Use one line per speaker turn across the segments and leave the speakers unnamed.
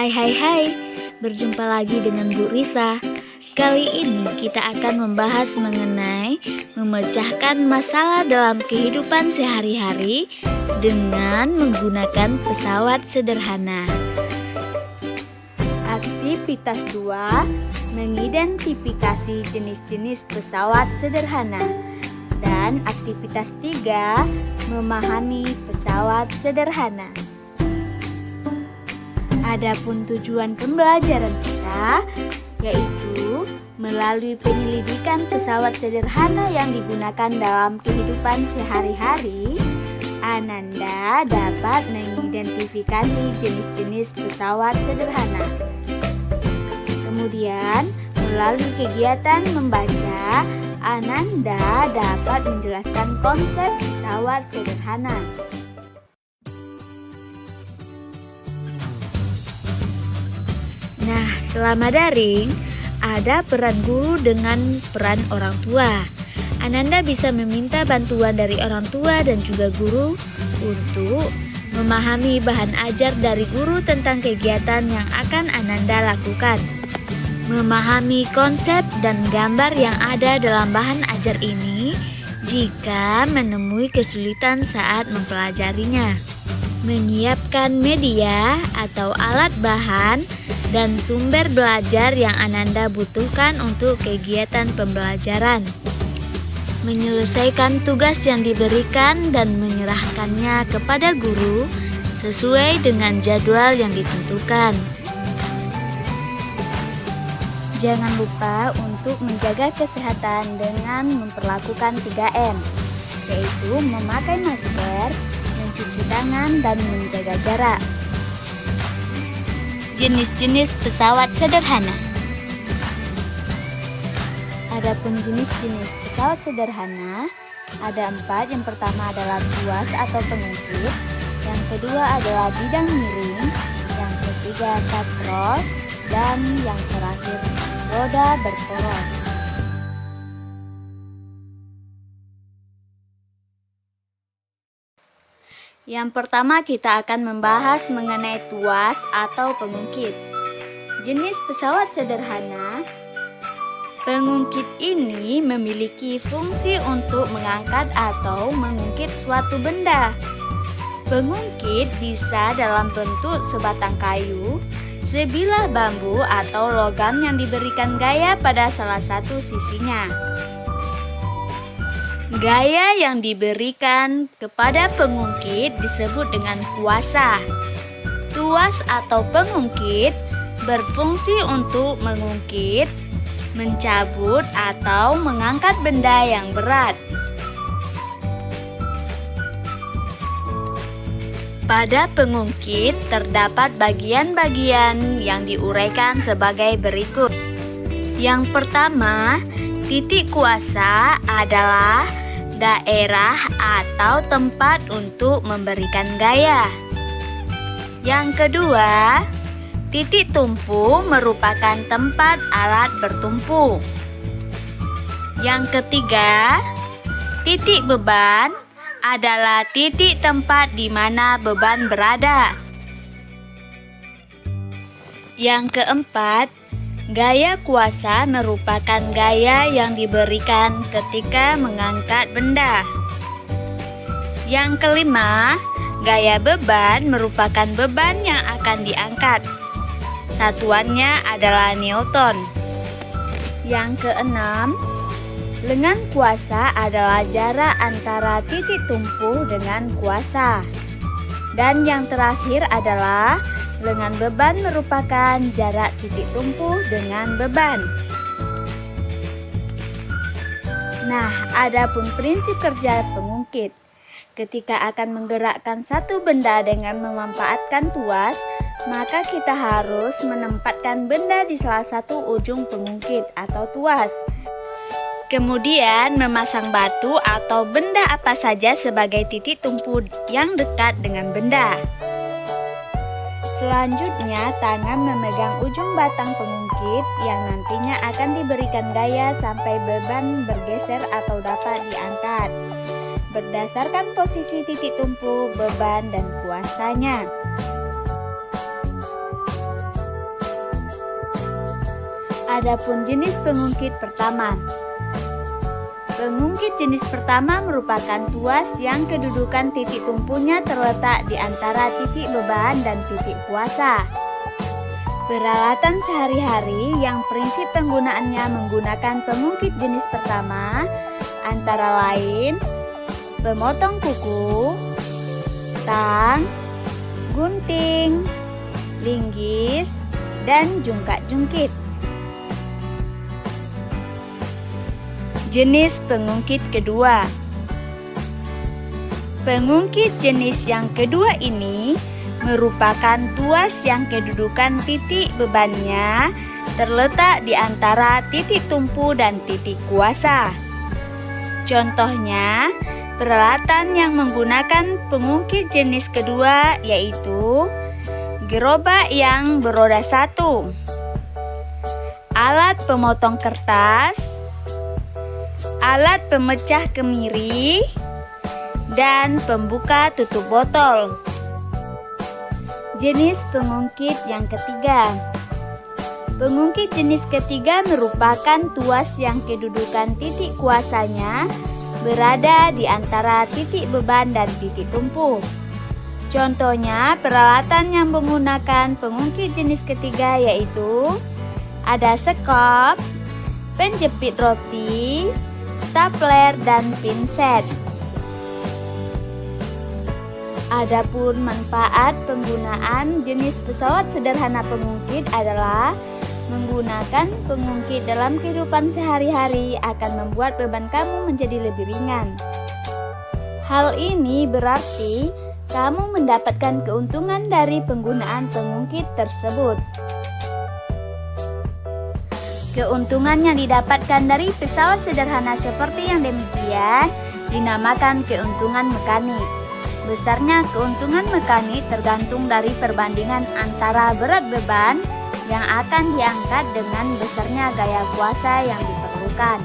Hai, berjumpa lagi dengan Bu Risa. Kali ini kita akan membahas mengenai memecahkan masalah dalam kehidupan sehari-hari dengan menggunakan pesawat sederhana. Aktivitas 2, mengidentifikasi jenis-jenis pesawat sederhana. Dan aktivitas 3, memahami pesawat sederhana. Adapun tujuan pembelajaran kita yaitu melalui penyelidikan pesawat sederhana yang digunakan dalam kehidupan sehari-hari, Ananda dapat mengidentifikasi jenis-jenis pesawat sederhana. Kemudian, melalui kegiatan membaca, Ananda dapat menjelaskan konsep pesawat sederhana. Nah, selama daring, ada peran guru dengan peran orang tua. Ananda bisa meminta bantuan dari orang tua dan juga guru untuk memahami bahan ajar dari guru tentang kegiatan yang akan Ananda lakukan. Memahami konsep dan gambar yang ada dalam bahan ajar ini jika menemui kesulitan saat mempelajarinya. Menyiapkan media atau alat bahan dan sumber belajar yang Ananda butuhkan untuk kegiatan pembelajaran. Menyelesaikan tugas yang diberikan dan menyerahkannya kepada guru sesuai dengan jadwal yang ditentukan. Jangan lupa untuk menjaga kesehatan dengan memperlakukan 3M, yaitu memakai masker, mencuci tangan, dan menjaga jarak. Jenis-jenis pesawat sederhana. Adapun jenis-jenis pesawat sederhana ada 4. Yang pertama adalah tuas atau pengungkit, yang kedua adalah bidang miring, yang ketiga katrol, dan yang terakhir roda berporos. Yang pertama kita akan membahas mengenai tuas atau pengungkit. Jenis pesawat sederhana. Pengungkit ini memiliki fungsi untuk mengangkat atau mengungkit suatu benda. Pengungkit bisa dalam bentuk sebatang kayu, sebilah bambu atau logam yang diberikan gaya pada salah satu sisinya. Gaya yang diberikan kepada pengungkit disebut dengan kuasa. Tuas atau pengungkit berfungsi untuk mengungkit, mencabut, atau mengangkat benda yang berat. Pada pengungkit terdapat bagian-bagian yang diuraikan sebagai berikut. Yang pertama, titik kuasa adalah daerah atau tempat untuk memberikan gaya. Yang kedua, titik tumpu merupakan tempat alat bertumpu. Yang ketiga, titik beban adalah titik tempat di mana beban berada. Yang keempat, gaya kuasa merupakan gaya yang diberikan ketika mengangkat benda. Yang kelima, gaya beban merupakan beban yang akan diangkat. Satuannya adalah Newton. Yang keenam, lengan kuasa adalah jarak antara titik tumpu dengan kuasa. Dan yang terakhir adalah lengan beban merupakan jarak titik tumpu dengan beban. Nah, adapun prinsip kerja pengungkit. Ketika akan menggerakkan satu benda dengan memanfaatkan tuas, maka kita harus menempatkan benda di salah satu ujung pengungkit atau tuas. Kemudian memasang batu atau benda apa saja sebagai titik tumpu yang dekat dengan benda. Selanjutnya, tangan memegang ujung batang pengungkit yang nantinya akan diberikan gaya sampai beban bergeser atau dapat diangkat berdasarkan posisi titik tumpu, beban, dan kuasanya. Adapun jenis pengungkit pertama. Pengungkit jenis pertama merupakan tuas yang kedudukan titik tumpunya terletak di antara titik beban dan titik kuasa. Peralatan sehari-hari yang prinsip penggunaannya menggunakan pengungkit jenis pertama antara lain pemotong kuku, tang, gunting, linggis, dan jungkat-jungkit. Jenis pengungkit kedua. Pengungkit jenis yang kedua ini merupakan tuas yang kedudukan titik bebannya terletak di antara titik tumpu dan titik kuasa. Contohnya, peralatan yang menggunakan pengungkit jenis kedua yaitu gerobak yang beroda 1, alat pemotong kertas, alat pemecah kemiri, dan pembuka tutup botol. Jenis pengungkit yang ketiga. Pengungkit jenis ketiga merupakan tuas yang kedudukan titik kuasanya berada di antara titik beban dan titik tumpu. Contohnya, peralatan yang menggunakan pengungkit jenis ketiga yaitu ada sekop, penjepit roti, stapler, dan pinset. Adapun manfaat penggunaan jenis pesawat sederhana pengungkit adalah menggunakan pengungkit dalam kehidupan sehari-hari akan membuat beban kamu menjadi lebih ringan. Hal ini berarti kamu mendapatkan keuntungan dari penggunaan pengungkit tersebut. Keuntungan yang didapatkan dari pesawat sederhana seperti yang demikian dinamakan keuntungan mekanik. Besarnya keuntungan mekanik tergantung dari perbandingan antara berat beban yang akan diangkat dengan besarnya gaya kuasa yang diperlukan.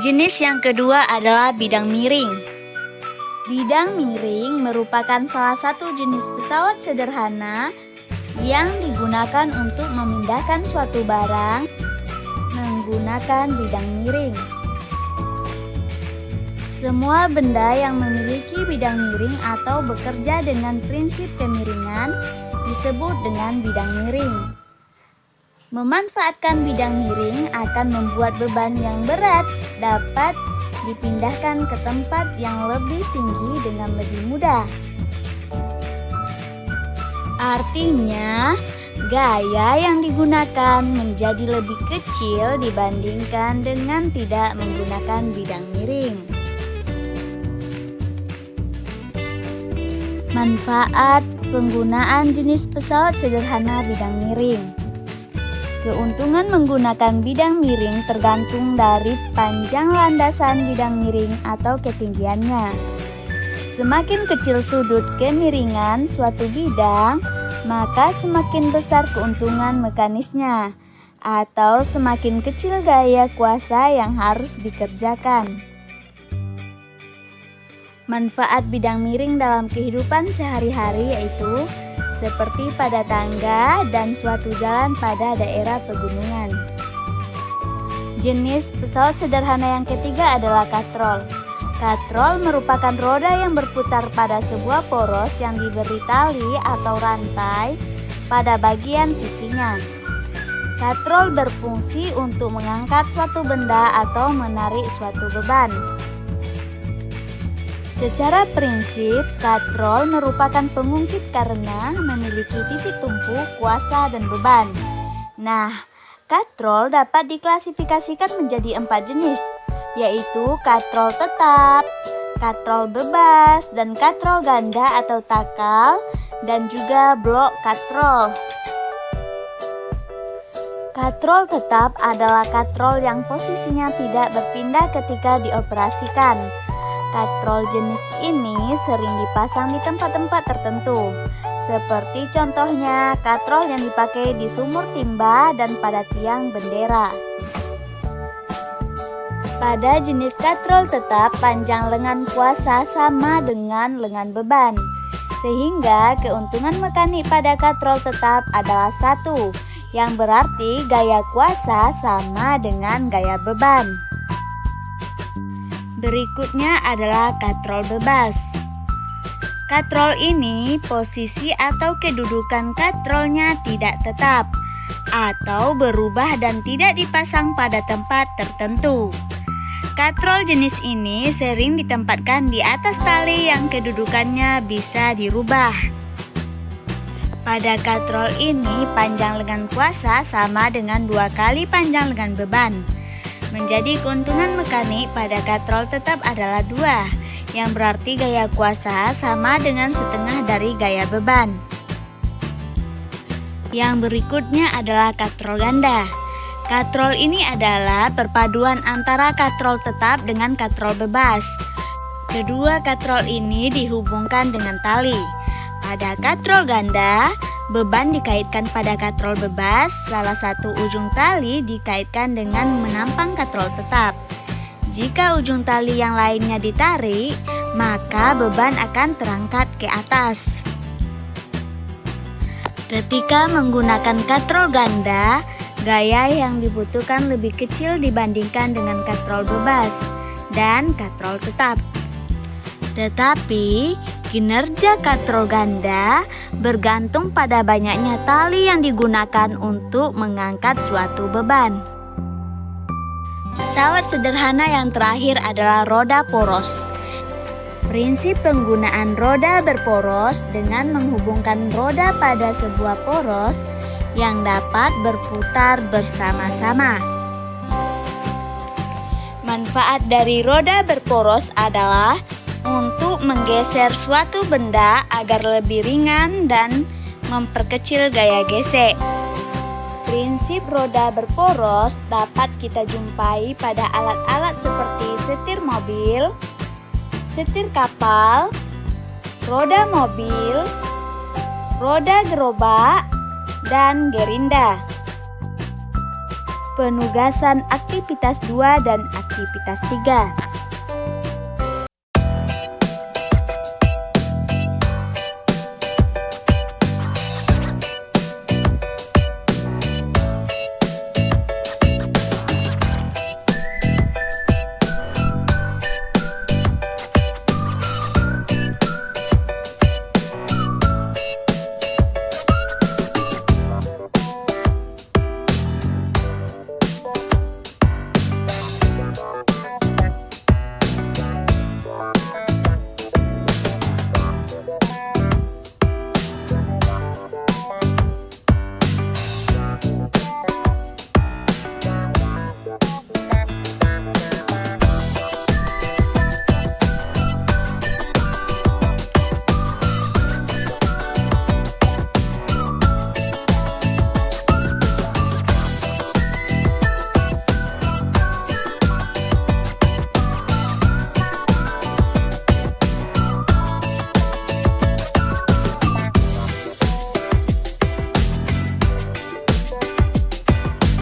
Jenis yang kedua adalah bidang miring. Bidang miring merupakan salah satu jenis pesawat sederhana yang digunakan untuk memindahkan suatu barang menggunakan bidang miring. Semua benda yang memiliki bidang miring atau bekerja dengan prinsip kemiringan disebut dengan bidang miring. Memanfaatkan bidang miring akan membuat beban yang berat dapat dipindahkan ke tempat yang lebih tinggi dengan lebih mudah. Artinya, gaya yang digunakan menjadi lebih kecil dibandingkan dengan tidak menggunakan bidang miring. Manfaat penggunaan jenis pesawat sederhana bidang miring. Keuntungan menggunakan bidang miring tergantung dari panjang landasan bidang miring atau ketinggiannya. Semakin kecil sudut kemiringan suatu bidang, maka semakin besar keuntungan mekanisnya, atau semakin kecil gaya kuasa yang harus dikerjakan. Manfaat bidang miring dalam kehidupan sehari-hari yaitu seperti pada tangga dan suatu jalan pada daerah pegunungan. Jenis pesawat sederhana yang ketiga adalah katrol. Katrol merupakan roda yang berputar pada sebuah poros yang diberi tali atau rantai pada bagian sisinya. Katrol berfungsi untuk mengangkat suatu benda atau menarik suatu beban. Secara prinsip, katrol merupakan pengungkit karena memiliki titik tumpu, kuasa, dan beban. Nah, katrol dapat diklasifikasikan menjadi 4 jenis, yaitu katrol tetap, katrol bebas, dan katrol ganda atau takal, dan juga blok katrol. Katrol tetap adalah katrol yang posisinya tidak berpindah ketika dioperasikan. Katrol jenis ini sering dipasang di tempat-tempat tertentu, seperti contohnya katrol yang dipakai di sumur timba dan pada tiang bendera. Pada jenis katrol tetap, panjang lengan kuasa sama dengan lengan beban, sehingga keuntungan mekanik pada katrol tetap adalah 1. yang berarti gaya kuasa sama dengan gaya beban. Berikutnya adalah katrol bebas. Katrol ini posisi atau kedudukan katrolnya tidak tetap atau berubah dan tidak dipasang pada tempat tertentu. Katrol jenis ini sering ditempatkan di atas tali yang kedudukannya bisa dirubah. Pada katrol ini panjang lengan kuasa sama dengan 2 kali panjang lengan beban. Menjadi keuntungan mekanik pada katrol tetap adalah 2, yang berarti gaya kuasa sama dengan setengah dari gaya beban. Yang berikutnya adalah katrol ganda. Katrol ini adalah perpaduan antara katrol tetap dengan katrol bebas. Kedua katrol ini dihubungkan dengan tali. Pada katrol ganda, beban dikaitkan pada katrol bebas, salah satu ujung tali dikaitkan dengan menampang katrol tetap. Jika ujung tali yang lainnya ditarik, maka beban akan terangkat ke atas. Ketika menggunakan katrol ganda, gaya yang dibutuhkan lebih kecil dibandingkan dengan katrol bebas dan katrol tetap. Tetapi, kinerja katrol ganda bergantung pada banyaknya tali yang digunakan untuk mengangkat suatu beban. Pesawat sederhana yang terakhir adalah roda poros. Prinsip penggunaan roda berporos dengan menghubungkan roda pada sebuah poros yang dapat berputar bersama-sama. Manfaat dari roda berporos adalah untuk menggeser suatu benda agar lebih ringan dan memperkecil gaya gesek. Prinsip roda berporos dapat kita jumpai pada alat-alat seperti setir mobil, setir kapal, roda mobil, roda gerobak, dan gerinda. Penugasan aktivitas 2 dan aktivitas 3.